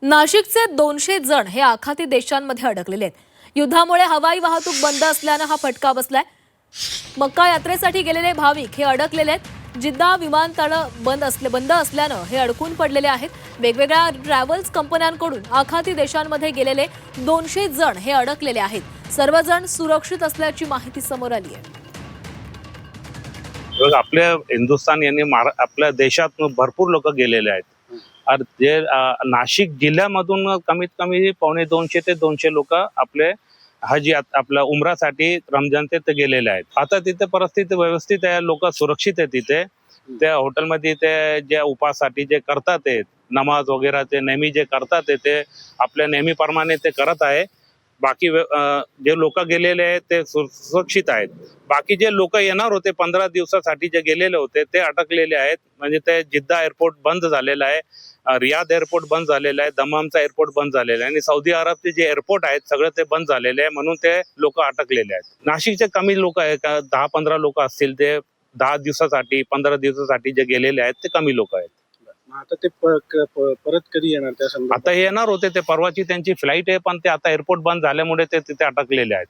नाशिकचे 200 जण हे आखाती देशांमध्ये अडकलेले आहेत। युद्धामुळे हवाई वाहतूक बंद असल्यानं हा फटका बसलाय। मक्का यात्रेसाठी गेलेले भाविक हे अडकलेले आहेत। जिद्दा विमानतळ बंद असल्यानं हे अडकून पडलेले आहेत। वेगवेगळ्या ट्रॅव्हल्स कंपन्यांकडून आखाती देशांमध्ये गेलेले 200 जण हे अडकलेले आहेत। सर्वजण सुरक्षित असल्याची माहिती समोर आली आहे। आपल्या हिंदुस्थान यांनी आपल्या देशात भरपूर लोक गेलेले आहेत। जे नाशिक जिल्ह्यामधून कमीत कमी 250 ते 200 लोक आपले हज आपल्या उमरासाठी रमजानचे ते गेलेले आहेत। आता तिथे परिस्थिती व्यवस्थित आहे, लोक सुरक्षित आहे। तिथे त्या हॉटेलमध्ये ते जे उपासाठी जे करतात ते नमाज वगैरे ते नेहमी जे करतात ते आपल्या नेहमीप्रमाणे ते करत आहे। बाकी जे लोक गेलेले आहेत ते सुरक्षित आहेत। बाकी जे लोक येणार होते 15 दिवसासाठी जे गेलेले होते ते अटकलेले आहेत। म्हणजे ते जिद्दा एअरपोर्ट बंद झालेला आहे, रियाद एअरपोर्ट बंद झालेला आहे, दमामचा एअरपोर्ट बंद झालेला आहे आणि सौदी अरबचे जे एअरपोर्ट आहेत सगळे ते बंद झालेले आहे। म्हणून ते लोक अटकलेले आहेत। नाशिकचे कमी लोक आहेत, 10-15 लोक असतील। ते 10 दिवसासाठी 15 दिवसासाठी जे गेलेले आहेत ते कमी लोक आहेत। आता ते परत कधी येणार त्या संदर्भात? आता येणार होते ते, परवाची त्यांची फ्लाईट आहे, पण ते आता एअरपोर्ट बंद झाल्यामुळे ते तिथे अटकलेले आहेत।